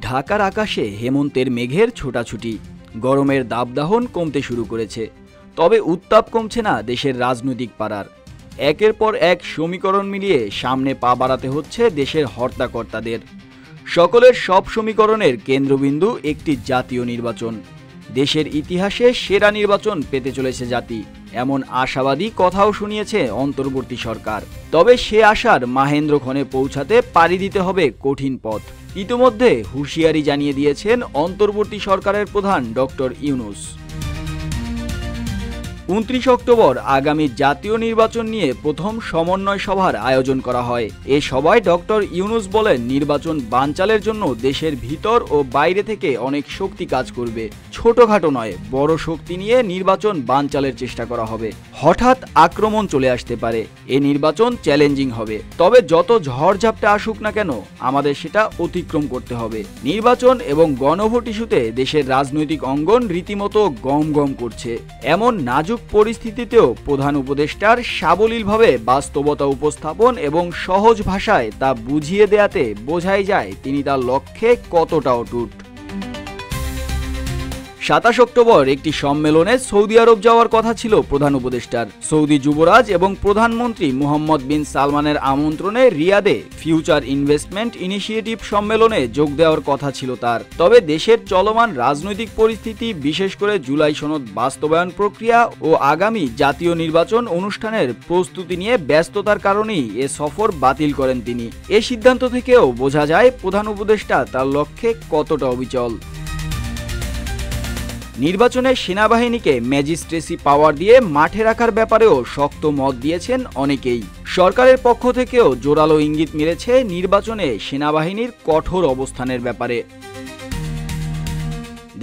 ঢাকার আকাশে হেমন্তের মেঘের ছোটাছুটি, গরমের দাবদাহন কমতে শুরু করেছে। তবে উত্তাপ কমছে না দেশের রাজনৈতিক পাড়ার। একের পর এক সমীকরণ মিলিয়ে সামনে পা বাড়াতে হচ্ছে দেশের হর্তাকর্তাদের। সকলের সব সমীকরণের কেন্দ্রবিন্দু একটি জাতীয় নির্বাচন। দেশের ইতিহাসে সেরা নির্বাচন পেতে চলেছে জাতি, এমন আশাবাদী কথাও শুনিয়েছে অন্তর্বর্তী সরকার। তবে সে আশার মাহেন্দ্রক্ষণে পৌঁছাতে পাড়ি দিতে হবে কঠিন পথ। ইতিমধ্যে হুঁশিয়ারি জানিয়ে দিয়েছেন অন্তর্বর্তী সরকারের প্রধান ডক্টর ইউনূস। 29 অক্টোবর আগামী জাতীয় নির্বাচন নিয়ে প্রথম সমন্বয় সভার আয়োজন করা হয়। এ সভায় ডক্টর ইউনূস বলেন, নির্বাচন বানচালের জন্য দেশের ভিতর ও বাইরে থেকে অনেক শক্তি কাজ করবে। ছোটখাটো নয়, বড় শক্তি নিয়ে নির্বাচন বানচালের চেষ্টা করা হবে। হঠাৎ আক্রমণ চলে আসতে পারে। এ নির্বাচন চ্যালেঞ্জিং হবে। তবে যত ঝড়ঝাপটা আসুক না কেন, আমাদের সেটা অতিক্রম করতে হবে। নির্বাচন এবং গণভোট ইস্যুতে দেশের রাজনৈতিক অঙ্গন রীতিমতো গম গম করছে। এমন নাজুক পরিস্থিতিতেও প্রধান উপদেষ্টার সাবলীলভাবে বাস্তবতা উপস্থাপন এবং সহজ ভাষায় তা বুঝিয়ে দেয়াতে বোঝাই যায় তিনি তার লক্ষ্যে কতটা অটুট। 27 অক্টোবর একটি সম্মেলনে সৌদি আরব যাওয়ার কথা ছিল প্রধান উপদেষ্টার। সৌদি যুবরাজ এবং প্রধানমন্ত্রী মুহাম্মদ বিন সালমানের আমন্ত্রণে রিয়াদে ফিউচার ইনভেস্টমেন্ট ইনিশিয়েটিভ সম্মেলনে যোগ দেওয়ার কথা ছিল তার। তবে দেশের চলমান রাজনৈতিক পরিস্থিতি, বিশেষ করে জুলাই সনদ বাস্তবায়ন প্রক্রিয়া ও আগামী জাতীয় নির্বাচন অনুষ্ঠানের প্রস্তুতি নিয়ে ব্যস্ততার কারণেই এ সফর বাতিল করেন তিনি। এ সিদ্ধান্ত থেকেও বোঝা যায় প্রধান উপদেষ্টা তার লক্ষ্যে কতটা অবিচল। নির্বাচনে সেনাবাহিনীকে ম্যাজিস্ট্রেসি পাওয়ার দিয়ে মাঠে রাখার ব্যাপারেও শক্ত মত দিয়েছেন অনেকেই। সরকারের পক্ষ থেকেও জোরালো ইঙ্গিত মিলেছে নির্বাচনে সেনাবাহিনীর কঠোর অবস্থানের ব্যাপারে।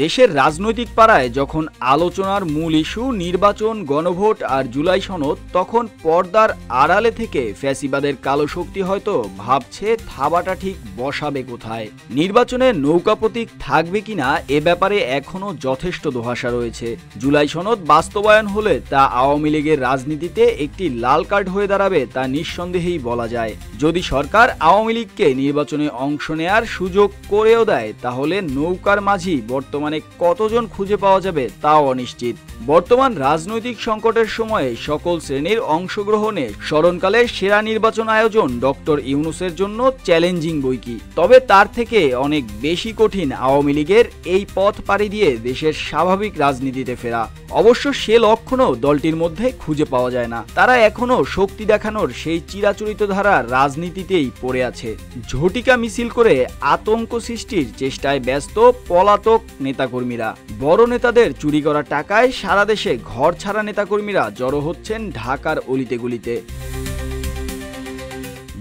দেশের রাজনৈতিক পাড়ায় যখন আলোচনার মূল ইস্যু নির্বাচন, গণভোট আর জুলাই সনদ, তখন পর্দার আড়ালে থেকে ফ্যাসিবাদের কালো শক্তি হয়তো ভাবছে থাবাটা ঠিক বসাবে কোথায়। নির্বাচনে নৌকা প্রতীক থাকবে কিনা এ ব্যাপারে এখনো যথেষ্ট দোহাসা রয়েছে। জুলাই সনদ বাস্তবায়ন হলে তা আওয়ামী লীগের রাজনীতিতে একটি লাল কার্ড হয়ে দাঁড়াবে, তা নিঃসন্দেহেই বলা যায়। যদি সরকার আওয়ামী লীগকে নির্বাচনে অংশ নেয়ার সুযোগ করেও দেয়, তাহলে নৌকার মাঝি বর্তমানে কতজন খুঁজে পাওয়া যাবে তাও অনিশ্চিত। বর্তমান রাজনৈতিক সংকটের সময়ে সকল শ্রেণীর অংশগ্রহণে স্মরণকালে সেরা নির্বাচন আয়োজন ডক্টর ইউনূসের জন্য চ্যালেঞ্জিং বৈকি। তবে তার থেকে অনেক বেশি কঠিন আওয়ামী লীগের এই পথ পাড়ি দিয়ে দেশের স্বাভাবিক রাজনীতিতে ফেরা। অবশ্য সে লক্ষণও দলটির মধ্যে খুঁজে পাওয়া যায় না। তারা এখনো শক্তি দেখানোর সেই চিরাচরিত ধারা রাজনীতিতেই পড়ে আছে। ঝটিকা মিছিল করে আতঙ্ক সৃষ্টির চেষ্টায় ব্যস্ত পলাতক নেতাকর্মীরা। বড় নেতাদের চুরি করা টাকায় সারা দেশে ঘর ছাড়া নেতাকর্মীরা জড়ো হচ্ছেন ঢাকার অলিতে গলিতে।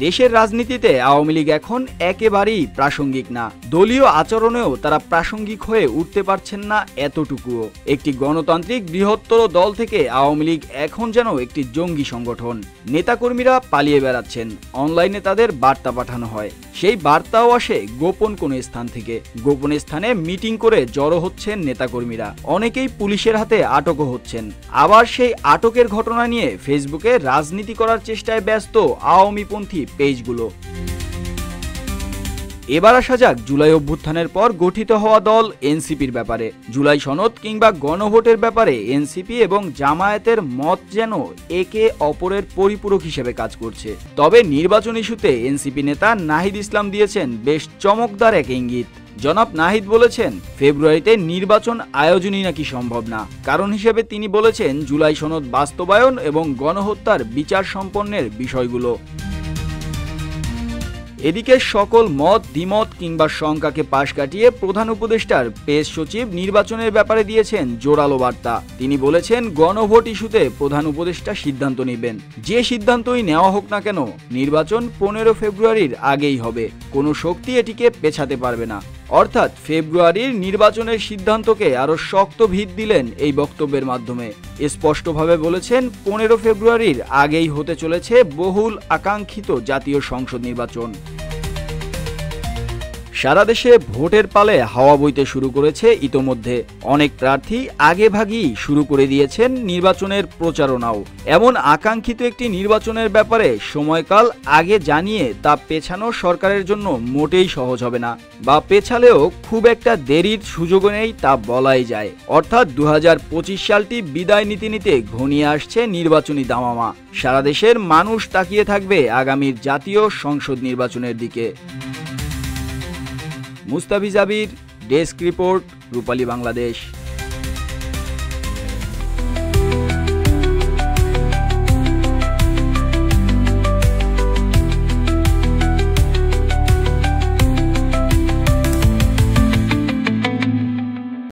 দেশের রাজনীতিতে আওয়ামী লীগ এখন একেবারেই প্রাসঙ্গিক না। দলীয় আচরণেও তারা প্রাসঙ্গিক হয়ে উঠতে পারছেন না এতটুকুও। একটি গণতান্ত্রিক বৃহত্তর দল থেকে আওয়ামী লীগ এখন যেন একটি জঙ্গি সংগঠন। নেতাকর্মীরা পালিয়ে বেড়াচ্ছেন, অনলাইনে তাদের বার্তা পাঠানো হয়। সেই বার্তাও আসে গোপন কোনো স্থান থেকে। গোপন স্থানে মিটিং করে জড়ো হচ্ছেন নেতাকর্মীরা। অনেকেই পুলিশের হাতে আটকও হচ্ছেন। আবার সেই আটকের ঘটনা নিয়ে ফেসবুকে রাজনীতি করার চেষ্টায় ব্যস্ত আওয়ামীপন্থী পেজগুলো। এবার আসা যাক জুলাই অভ্যুত্থানের পর গঠিত হওয়া দল এনসিপির ব্যাপারে। জুলাই সনদ কিংবা গণভোটের ব্যাপারে এনসিপি এবং জামায়াতের মত যেন একে অপরের পরিপূরক হিসেবে কাজ করছে। তবে নির্বাচন ইস্যুতে এনসিপি নেতা নাহিদ ইসলাম দিয়েছেন বেশ চমকদার এক ইঙ্গিত। জনাব নাহিদ বলেছেন, ফেব্রুয়ারিতে নির্বাচন আয়োজনই নাকি সম্ভব না। কারণ হিসেবে তিনি বলেছেন জুলাই সনদ বাস্তবায়ন এবং গণহত্যার বিচার সম্পন্নের বিষয়গুলো। এদিকে সকল মত, দ্বিমত কিংবা শঙ্কাকে পাশ কাটিয়ে প্রধান উপদেষ্টার প্রেস সচিব নির্বাচনের ব্যাপারে দিয়েছেন জোরালো বার্তা। তিনি বলেছেন, গণভোট ইস্যুতে প্রধান উপদেষ্টা সিদ্ধান্ত নেবেন। যে সিদ্ধান্তই নেওয়া হোক না কেন, নির্বাচন 15 ফেব্রুয়ারির আগেই হবে। কোনো শক্তি এটিকে পেছাতে পারবে না। অর্থাৎ ফেব্রুয়ারির নির্বাচনের সিদ্ধান্তকে আরও শক্ত ভিত দিলেন এই বক্তব্যের মাধ্যমে। স্পষ্টভাবে বলেছেন 15 ফেব্রুয়ারির আগেই হতে চলেছে বহুল আকাঙ্ক্ষিত জাতীয় সংসদ নির্বাচন। সারা দেশে ভোটের পালে হাওয়া বইতে শুরু করেছে ইতোমধ্যে। অনেক প্রার্থী আগেভাগেই শুরু করে দিয়েছেন নির্বাচনের প্রচারণাও। এমন আকাঙ্ক্ষিত একটি নির্বাচনের ব্যাপারে সময়কাল আগে জানিয়ে তা পেছানো সরকারের জন্য মোটেই সহজ হবে না, বা পেছালেও খুব একটা দেরির সুযোগ নেই তা বলাই যায়। অর্থাৎ 2025 সালটি বিদায় নিতে নিতে ঘনিয়ে আসছে নির্বাচনী দামামা। সারা দেশের মানুষ তাকিয়ে থাকবে আগামীর জাতীয় সংসদ নির্বাচনের দিকে। মুস্তাফিজ আবির, ডেস্ক রিপোর্ট, রূপালী বাংলাদেশ।